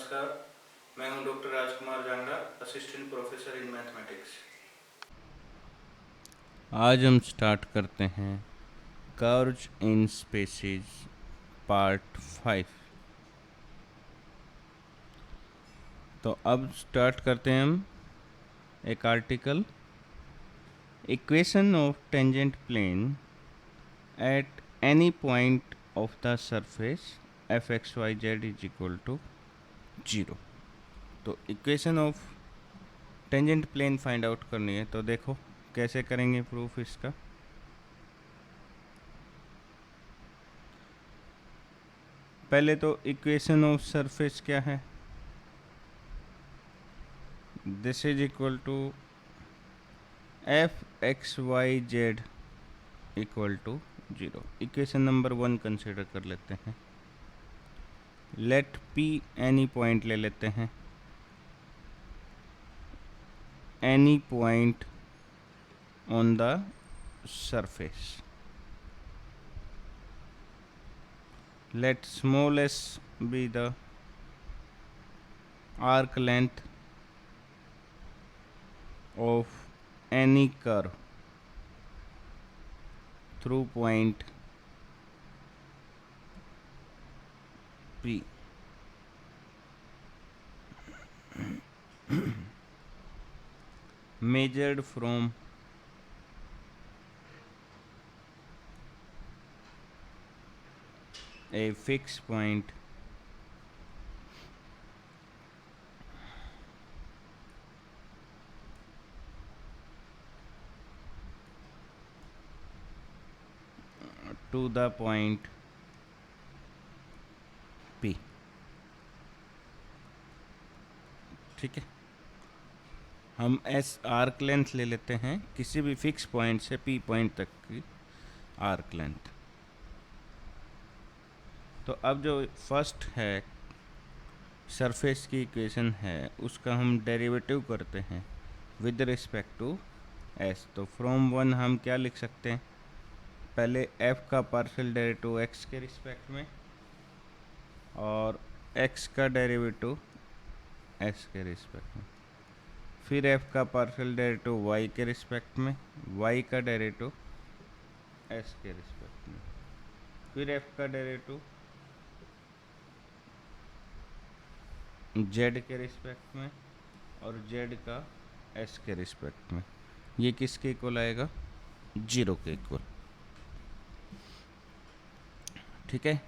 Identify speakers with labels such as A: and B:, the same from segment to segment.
A: नमस्कार, मैं हूं doctor Rajkumar Jangra, assistant professor in mathematics. आज हम स्टार्ट करते हैं कर्व्स इन स्पेसिस पार्ट 5। तो अब स्टार्ट करते हैं हम एक article, equation of tangent plane at any point of the surface f x y z is equal to 0। तो equation of tangent plane find out करनी है, तो देखो कैसे करेंगे प्रूफ इसका। पहले तो इक्वेशन ऑफ सरफेस क्या है, this is equal to f x y z equal to 0। Equation number 1 consider कर लेते हैं। लेट पी एनी पॉइंट ले लेते हैं, any point on the surface. Let small S be the arc length of any curve through point P. Measured from a fixed point to the point P। ठीक है, हम S arc length ले लेते हैं किसी भी फिक्स पॉइंट से P point तक की आर्क लेंथ। तो अब जो फर्स्ट है सरफेस की इक्वेशन है, उसका हम डेरिवेटिव करते हैं विद रिस्पेक्ट टू एस। तो फ्रॉम 1 हम क्या लिख सकते हैं, पहले f का पार्शियल डेरिवेटिव x के रिस्पेक्ट में और x का डेरिवेटिव s के रिस्पेक्ट में, फिर f का पार्शियल डेरिवेटिव y के रिस्पेक्ट में, y का डेरिवेटिव s के रिस्पेक्ट में, फिर f का डेरिवेटिव z के रिस्पेक्ट में और z का s के रिस्पेक्ट में। ये किसके इक्वल आएगा, 0 के इक्वल। ठीक है,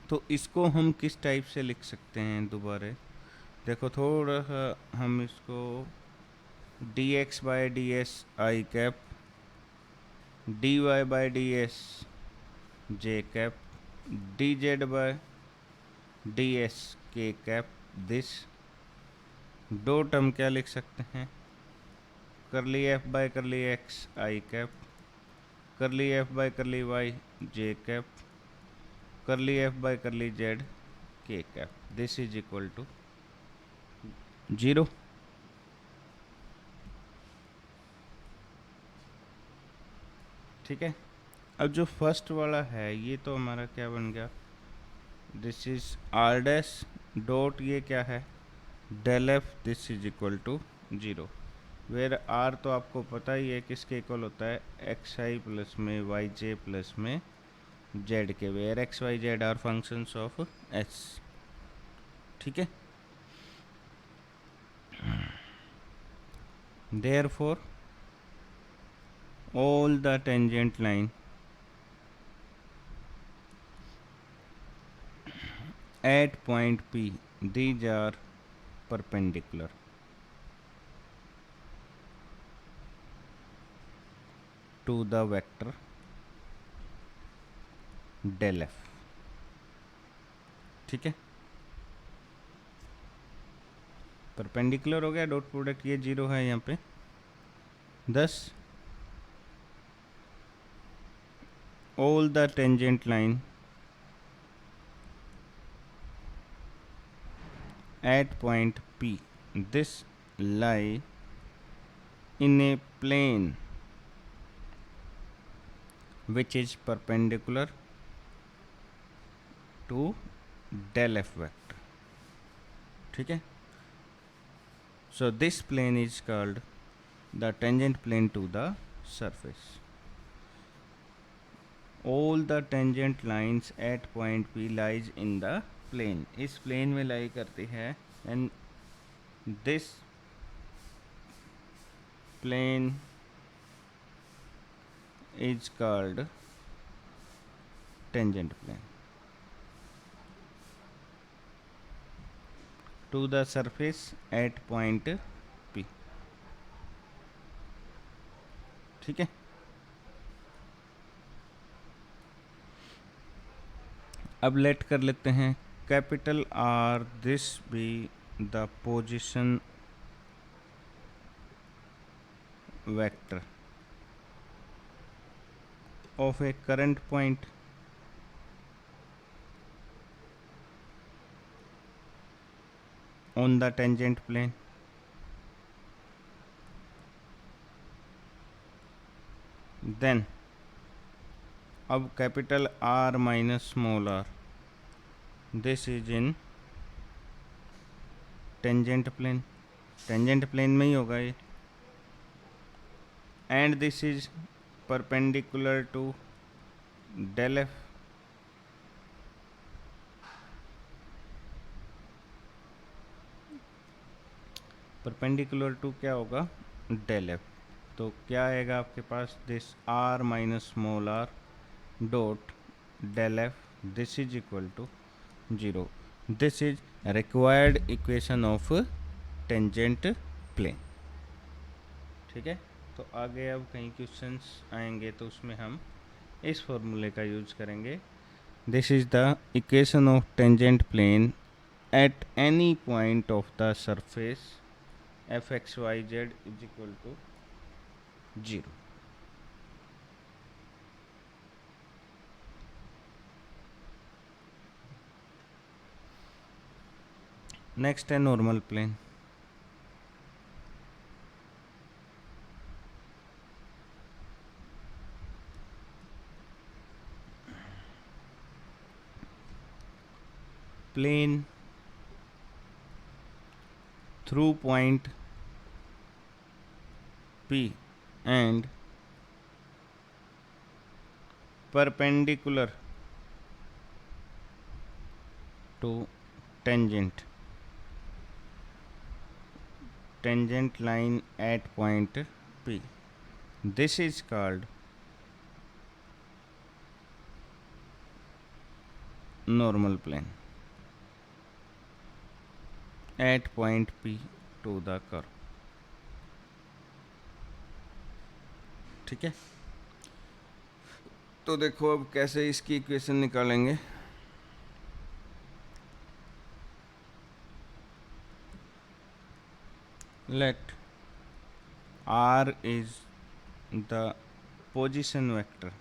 A: तो इसको हम किस टाइप से लिख सकते हैं दोबारा देखो, थोड़ा सा हम इसको d x by d s i cap, d y by d s j cap, d z by d s k cap this dot हम क्या लिख सकते हैं, curly f by curly x i cap, curly f by curly y j cap, curly f by curly z k cap. This is equal to 0। ठीक है, अब जो first वाला है ये तो हमारा क्या बन गया, this is r dash dot, ये क्या है del f, this is equal to 0। Where r तो आपको पता ही है किसके इक्वल होता है, एक्स आई प्लस में वाई जे प्लस में z k, where x y z are functions of s. ठीक है, therefore all the tangent line at point P, these are perpendicular to the vector del f। ठीक है, perpendicular हो गया, dot product ये 0 है यहाँ पे। 10 all the tangent line at point P, this lie in a plane which is perpendicular to del f vector। ठीक है. So this plane is called the tangent plane to the surface. All the tangent lines at point P lies in the plane. इस plane में lie करती है, and this plane is called tangent plane to the surface at point P. ठीक है. अब late कर लेते हैं capital r this be the position vector of a current point on the tangent plane. Then अब capital r minus small r, this is in tangent plane. Tangent plane में ही होगा ये. And this is perpendicular to del f. Perpendicular to क्या होगा, del f. तो क्या आएगा आपके पास, this r minus small r dot del f, this is equal to 0. This is required equation of tangent plane. ठीक है. तो आगे अब कहीं क्वेश्चंस आएंगे तो उसमें हम इस फॉर्मूले का यूज करेंगे. This is the equation of tangent plane at any point of the surface f x y z is equal to 0. Next है normal plane. Plane through point P and perpendicular to tangent line at point P. This is called normal plane at point P to the curve. ठीक है. तो देखो अब कैसे इसकी equation निकालेंगे. Let R is the position vector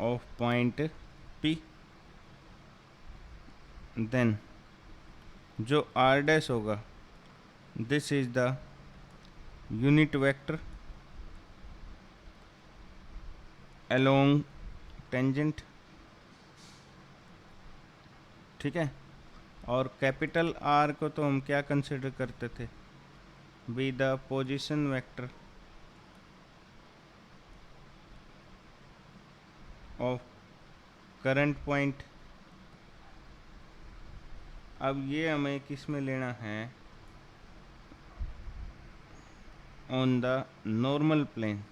A: of point P. then जो R dash होगा, this is the unit vector along tangent. ठीक है. और कैपिटल आर को तो हम क्या कंसिडर करते थे, B the position vector of current point. अब ये हमें किस में लेना है, ऑन द नॉर्मल प्लेन.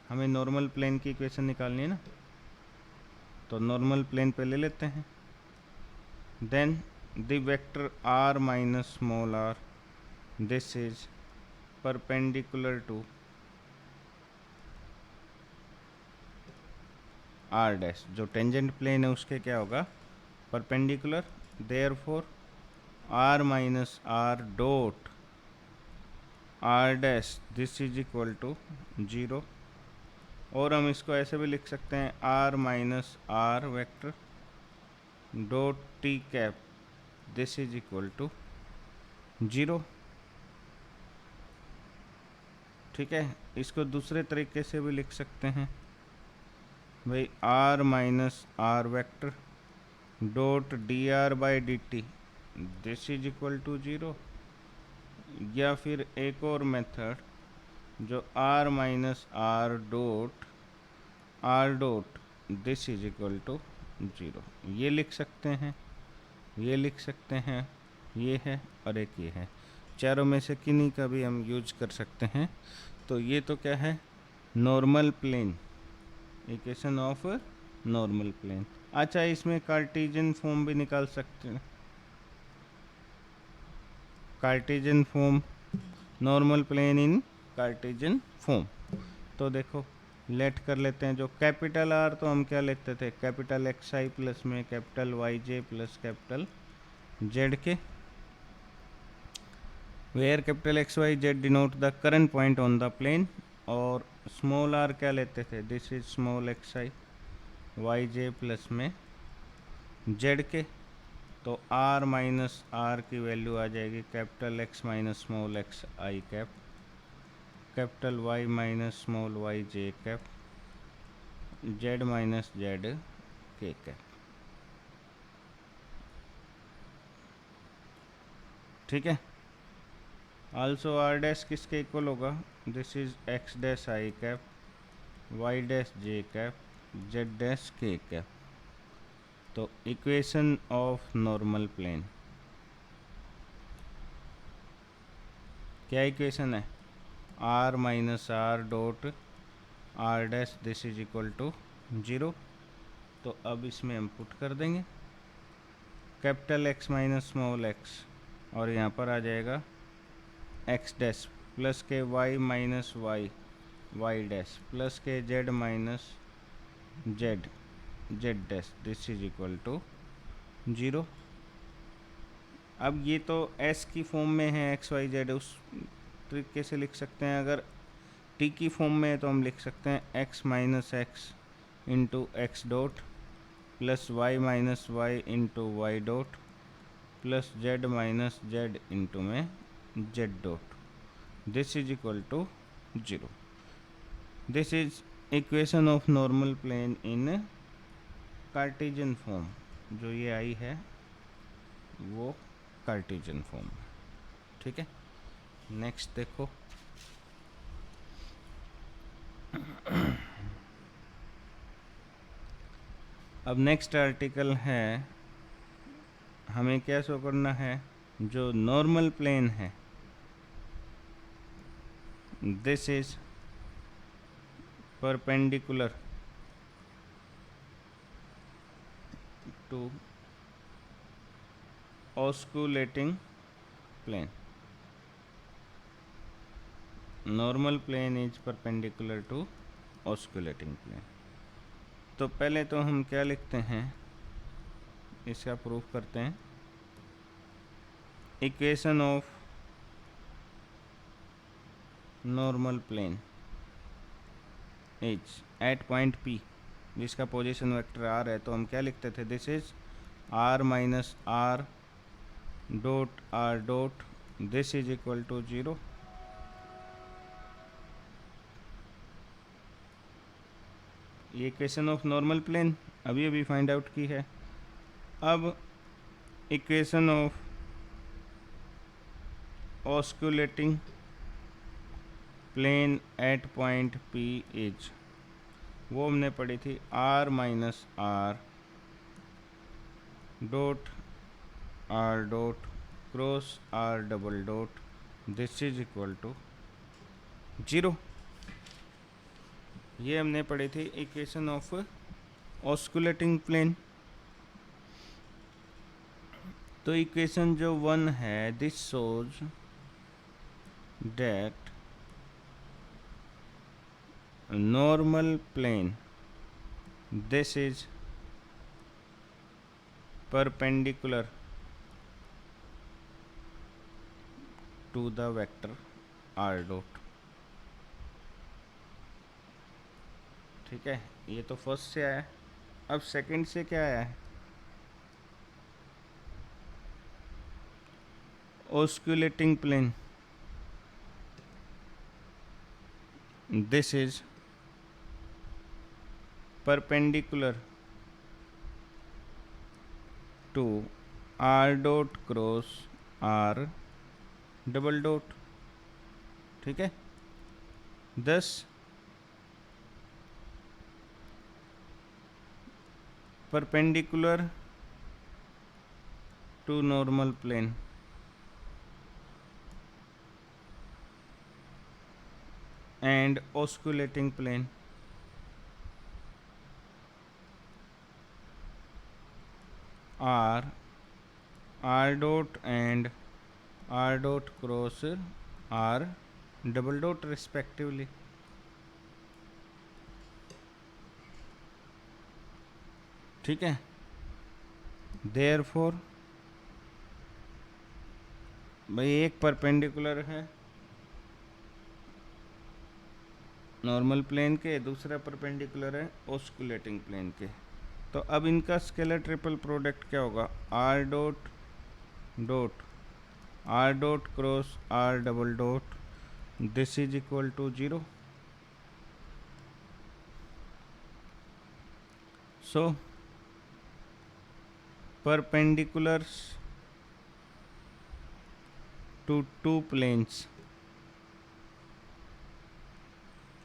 A: हमें नॉर्मल प्लेन की इक्वेशन निकालनी है ना, तो नॉर्मल प्लेन पे ले लेते हैं. Then the vector r minus small r, this is perpendicular to r dash. जो टेंजेंट प्लेन है उसके क्या होगा, perpendicular. Therefore r minus r dot r dash, this is equal to 0. और हम इसको ऐसे भी लिख सकते हैं, r minus r vector dot t cap, this is equal to 0. ठीक है. इसको दूसरे तरीके से भी लिख सकते हैं भाई, r minus r vector dot d r by d t this is equal to zero, या फिर एक और मेथड जो r minus r dot this is equal to zero, ये लिख सकते हैं, ये लिख सकते हैं, ये है और एक ये है, चारों में से किन्हीं का भी हम यूज कर सकते हैं। तो ये तो क्या है, normal plane, equation of normal plane. अच्छा, इसमें कार्टेशियन फॉर्म भी निकाल सकते हैं, Cartesian form, normal plane in Cartesian form. तो देखो लेट कर लेते हैं, जो कैपिटल आर तो हम क्या लेते थे, कैपिटल एक्स आई प्लस में capital y j plus capital z k, where capital x y z denote the current point on the plane, और स्मॉल आर क्या लेते थे, this is small x i y j plus में z k. तो r minus r की value आ जाएगी capital x minus small x i cap, capital y minus small y j cap, z minus Z k cap. ठीक है, also r dash किसके equal होगा, this is x dash i cap, y dash j cap, z dash k cap. तो equation of normal plane, क्या equation है, r minus r dot r dash this is equal to zero. तो अब इसमें हम put कर देंगे capital x minus small x, और यहाँ पर आ जाएगा एक्स डैश प्लस के y minus y y dash plus के z minus z z dash this is equal to zero. अब ये तो एस की फॉर्म में है एक्स वाई जेड, उस तरीके से लिख सकते हैं। अगर टी की फॉर्म में है तो हम लिख सकते हैं x minus x into x dot plus y minus y into y dot plus z minus z into में z dot this is equal to zero. This is equation of normal plane in Cartesian form, जो ये आई है वो Cartesian form. ठीक है, next देखो, अब next article है, हमें क्या शो करना है, जो नॉर्मल प्लेन है this is perpendicular to osculating plane, normal plane is perpendicular to osculating plane. तो पहले तो हम क्या लिखते हैं, इसका प्रूफ करते हैं, equation of normal plane is at point P, जिसका पोजीशन वेक्टर आर है, तो हम क्या लिखते थे, this is r minus r dot this is equal to zero. ये इक्वेशन ऑफ नॉर्मल प्लेन अभी अभी फाइंड आउट की है। अब equation of osculating plane at point P is, वो हमने पढ़ी थी, r minus r dot cross r double dot this is equal to zero. ये हमने पढ़ी थी इक्वेशन ऑफ ऑस्कुलेटिंग प्लेन। तो इक्वेशन जो वन है, this shows that normal plane this is perpendicular to the vector r dot. ठीक है, ये तो फर्स्ट से आया। अब सेकंड से क्या आया है, osculating plane this is perpendicular to r dot cross r double dot. ठीक है, this perpendicular to normal plane and osculating plane are r dot and r dot cross r double dot respectively। ठीक है, therefore भाई एक perpendicular है normal plane के, दूसरा perpendicular है ऑस्कुलेटिंग प्लेन के। तो अब इनका स्केलर ट्रिपल प्रोडक्ट क्या होगा, r dot dot r dot cross r double dot, this is equal to 0। So perpendiculars to two planes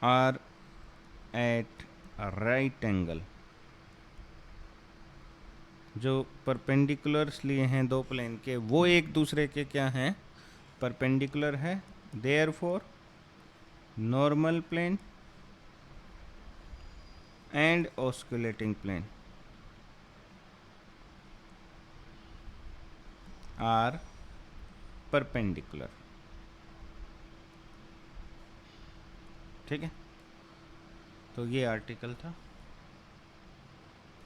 A: are at a right angle। जो परपेंडिकुलर्स लिए हैं दो प्लेन के, वो एक दूसरे के क्या हैं, परपेंडिकुलर है। Therefore normal plane and osculating plane are perpendicular. ठीक है, तो ये आर्टिकल था।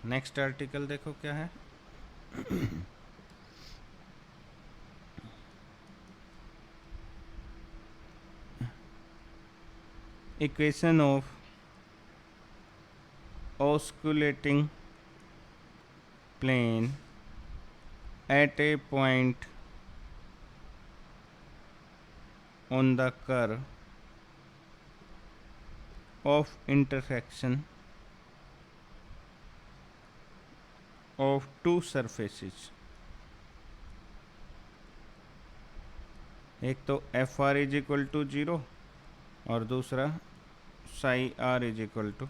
A: नेक्स्ट आर्टिकल देखो क्या है। Equation of osculating plane at a point on the curve of intersection of two surfaces। एक तो f r is equal to 0 और दूसरा psi r is equal to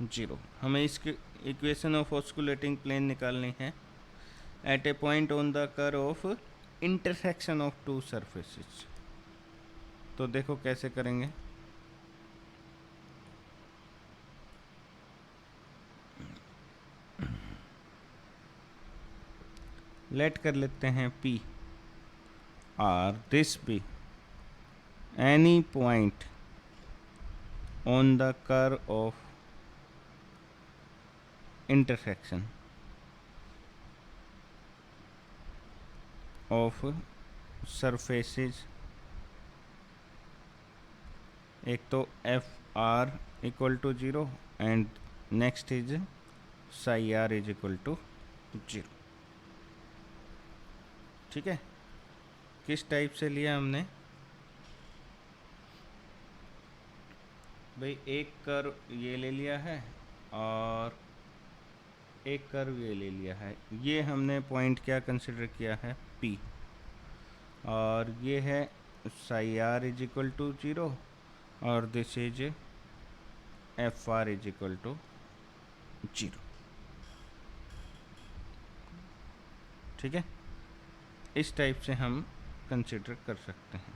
A: 0। हमें इसकी इक्वेशन ऑफ ऑस्कुलेटिंग प्लेन निकालनी है at a point on the curve of intersection of two surfaces. तो देखो कैसे करेंगे। लेट कर लेते हैं P और this P any point on the curve of intersection of surfaces. एक तो f r equal to 0 and next is psi r is equal to 0। ठीक है, किस टाइप से लिया हमने भाई, एक कर्व ये ले लिया है और एक कर्व ये ले लिया है। ये हमने पॉइंट क्या कंसिडर किया है, P, और ये है psi r is equal to 0 और this is f r is equal to 0। ठीक है, इस टाइप से हम कंसिडर कर सकते हैं।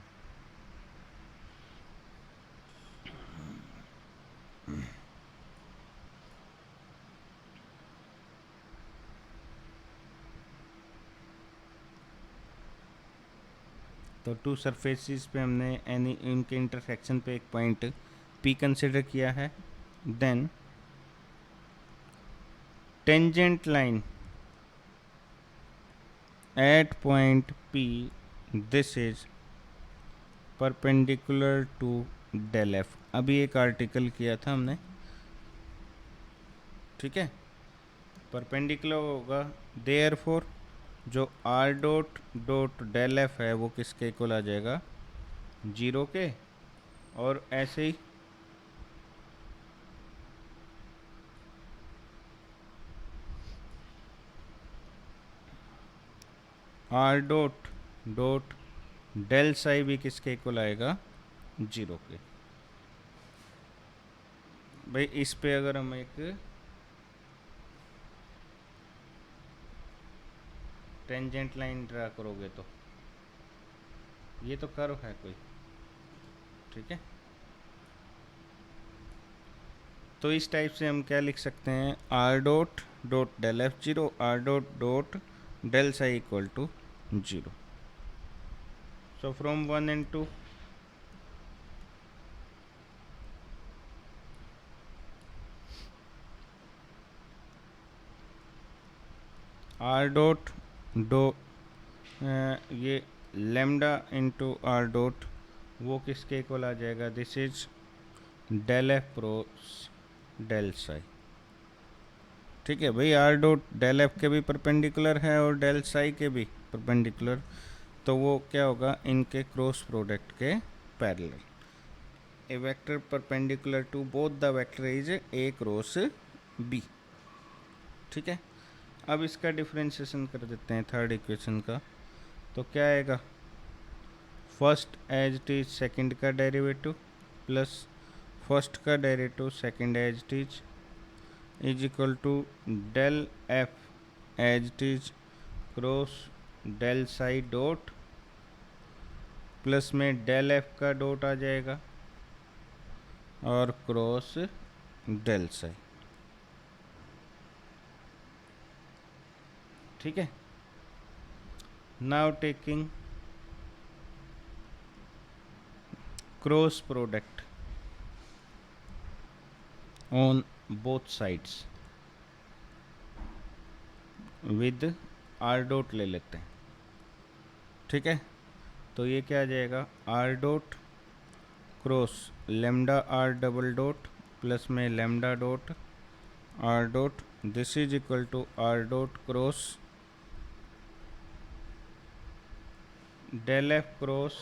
A: तो टू सरफेसेस पे हमने एनी इनके इंटरसेक्शन पे एक पॉइंट P कंसिडर किया है। Then tangent line at point P, this is perpendicular to del f. अभी एक आर्टिकल किया था हमने। ठीक है, परपेंडिकुलर होगा, देयरफॉर जो r dot dot del f है वो किसके इक्वल आ जाएगा, 0 के। और ऐसे ही r dot dot del psi भी किसके इक्वल आएगा, 0 के। भाई इस पे अगर हम एक टेंजेंट लाइन ड्रा करोगे तो ये तो कर्व है कोई, ठीक है। तो इस टाइप से हम क्या लिख सकते हैं, r dot dot del f zero, r dot dot del psi equal to 0। So from 1 and 2, r dot dot ये लेमडा इंटू आर डॉट वो किसके इक्वल आ जाएगा, this is del f cross del psi, ठीक है भाई। Are dot del F के भी परपेंडिकुलर है और डेल साई के भी परपेंडिकुलर, तो वो क्या होगा, इनके क्रॉस प्रोडक्ट के parallel. A vector perpendicular to both the vector is a cross b, ठीक है। अब इसका डिफरेंशिएशन कर देते हैं थर्ड इक्वेशन का, तो क्या आएगा, first as it is second का डेरिवेटिव प्लस फर्स्ट का derivative second as it is equal to del f as it is cross del psi dot plus में डेल एफ का डॉट आ जाएगा और क्रॉस डेल साई, ठीक है। Now taking cross product on both sides with r dot ले लेते हैं, ठीक है। तो ये क्या आ जाएगा, r dot cross lambda r double dot plus में lambda dot r dot, this is equal to r dot cross del f cross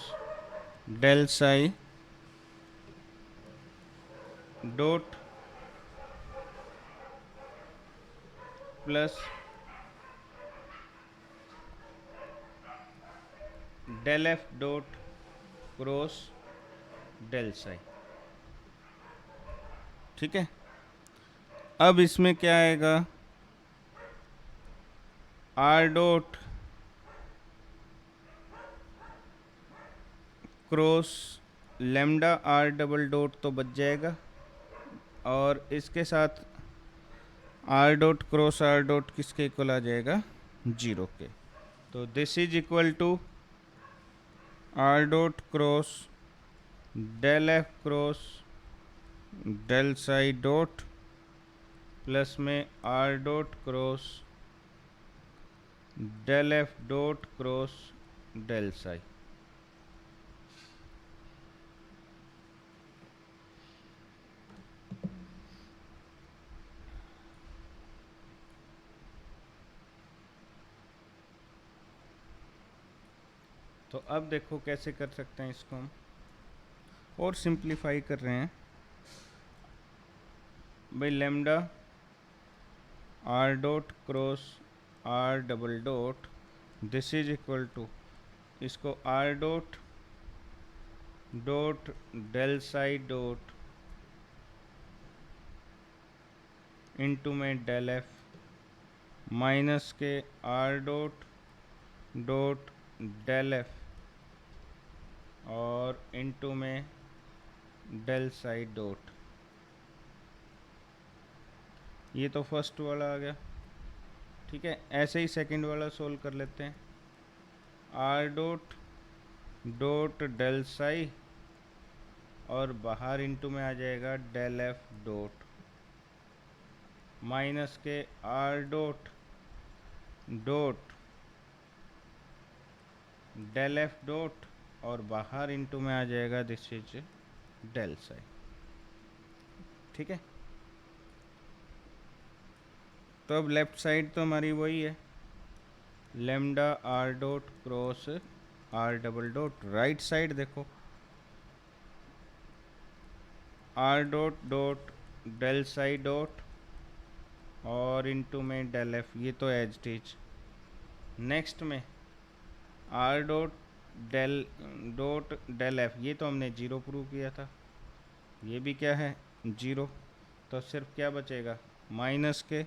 A: del psi dot plus del f dot cross del psi, ठीक है। अब इसमें क्या आएगा, r dot cross lambda r double dot तो बच जाएगा और इसके साथ r dot cross r dot किसके इक्वल आ जाएगा, 0 के। तो this is equal to r dot cross del f cross del psi dot plus में r dot cross del f dot cross del psi, तो अब देखो कैसे कर सकते हैं इसको हम, और सिंप्लीफाई कर रहे हैं भाई। Lambda r dot cross r double dot this is equal to, इसको r dot dot del psi dot into में डेल एफ माइनस के r dot dot del f और इंटू में डेल साई डॉट, ये तो फर्स्ट वाला आ गया, ठीक है। ऐसे ही सेकंड वाला सोल्व कर लेते हैं, r dot dot del psi और बाहर इंटू में आ जाएगा डेल एफ डॉट माइनस के r dot dot del f dot और बाहर इंटू में आ जाएगा दिस इज डेल साई, ठीक है। तो अब लेफ्ट साइड तो हमारी वही है, lambda r dot cross r double dot, right side देखो r dot dot del psi dot और इंटू में डेल एफ, ये तो एज टीच। नेक्स्ट में आर डॉट डेल एफ, ये तो हमने जीरो प्रूव किया था, ये भी क्या है जीरो, तो सिर्फ क्या बचेगा माइनस के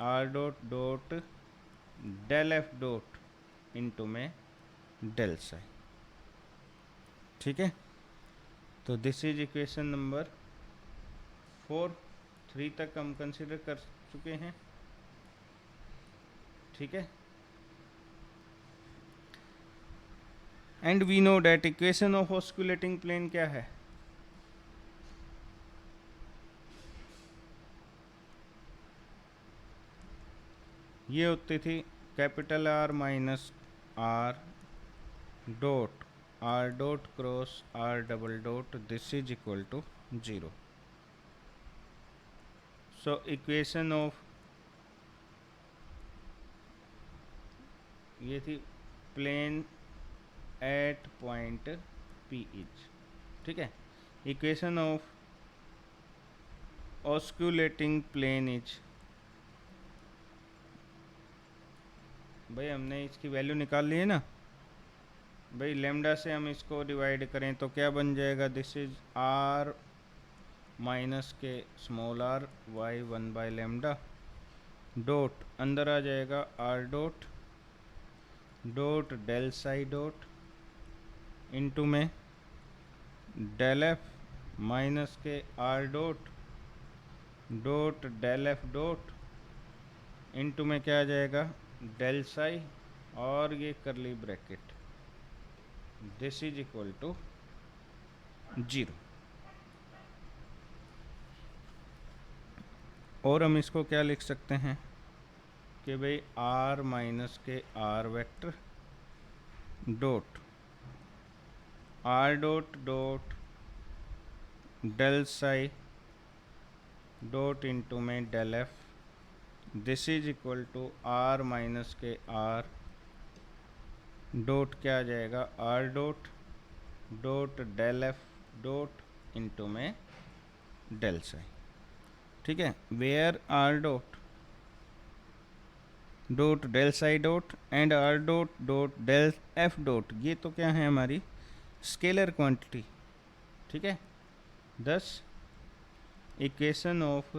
A: r dot dot del f dot into में डेल साई। ठीक है, तो दिस इज इक्वेशन नंबर 4। 3 तक हम कंसिडर कर चुके हैं। ठीक है, and we know that equation of osculating plane क्या है, ये होती थी capital r minus r dot cross r double dot, this is equal to 0। So equation of, ये थी plane at point P is. ठीक है, equation of osculating plane is, भाई हमने इसकी वैल्यू निकाल ली है ना भाई, लेमडा से हम इसको डिवाइड करें तो क्या बन जाएगा, दिस इज आर माइनस के स्मॉल आर वाई 1/λ डॉट अंदर आ जाएगा r dot dot del psi dot into में डेल एफ माइनस के r dot dot del f dot into में क्या आ जाएगा डेल साई, और ये curly bracket, this is equal to 0। और हम इसको क्या लिख सकते हैं कि भाई आर माइनस के r vector dot r dot dot del psi dot into में del f, this is equal to r minus के आर डॉट क्या आ जाएगा r dot dot del f dot into में डेल साई। ठीक है, where r dot dot del psi dot and r dot dot del f dot, ये तो क्या है हमारी स्केलर क्वांटिटी। ठीक है, thus equation of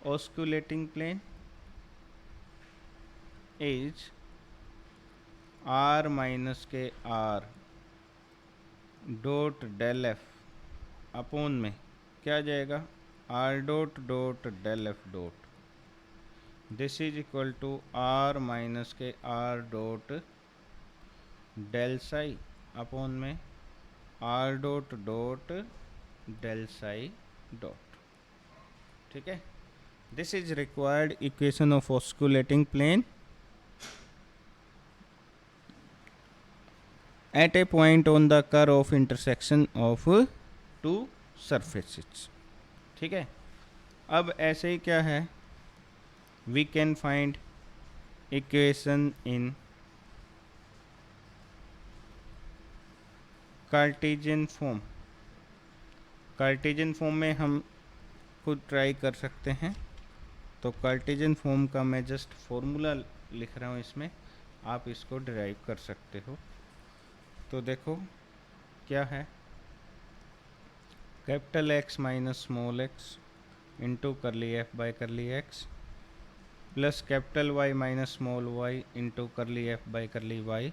A: osculating plane is r minus के r dot del f upon में क्या आ जाएगा r dot dot del f dot, this is equal to r minus के r dot del psi upon में r dot dot del psi dot. ठीक है, this is required equation of osculating plane at a point on the curve of intersection of two surfaces। ठीक है, अब ऐसे ही क्या है, we can find equation in Cartesian form. Cartesian form में हम खुद ट्राई कर सकते हैं, तो कार्टेशियन फॉर्म का मैं जस्ट फॉर्मूला लिख रहा हूँ इसमें, आप इसको डिराइव कर सकते हो। तो देखो क्या है, capital x minus small x into curly f by curly x plus capital y minus small y into curly f by curly y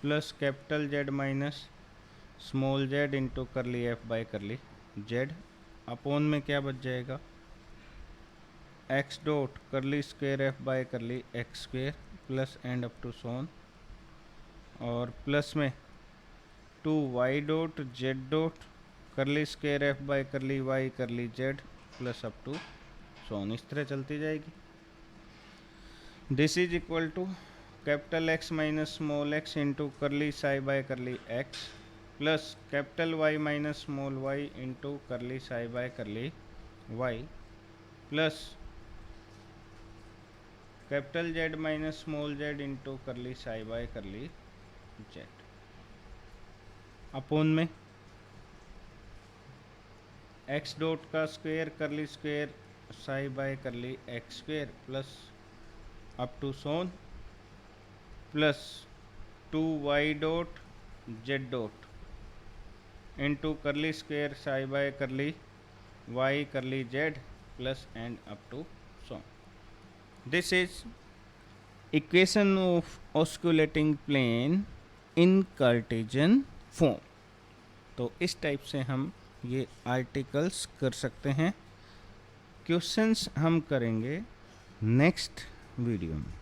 A: plus capital z minus small z into curly f by curly z upon में क्या बच जाएगा x dot curly square f by curly x square plus and up to so on, और plus में 2y dot z dot curly square f by curly Y curly z plus up to so on, इस तरह चलती जाएगी। This is equal to capital x minus small x into curly psi by curly x plus capital y minus small y into curly psi by curly y plus capital z minus small z into curly psi by curly z upon में x dot का square curly square psi by curly x square plus up to so on, plus 2y dot z dot into curly square psi by curly y curly z plus and up to so. This is equation of osculating plane in Cartesian form. तो इस type से हम ये articles कर सकते हैं. Questions हम करेंगे नेक्स्ट वीडियो में.